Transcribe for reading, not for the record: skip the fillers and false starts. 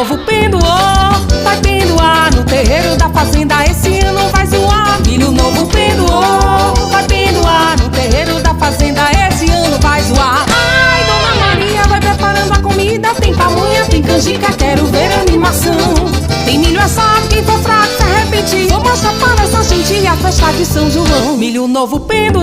novo pendoou, vai pendoar no terreiro da fazenda. Esse ano vai zoar. Milho novo pendoou, vai pendoar no terreiro da fazenda. Esse ano vai zoar. Ai, Dona Maria, vai preparando a comida. Tem pamonha, tem canjica, quero ver animação. Tem milho assado, quem for fraco se repetir. Vou mostrar para essa gente a festa de São João. Milho novo pendoou,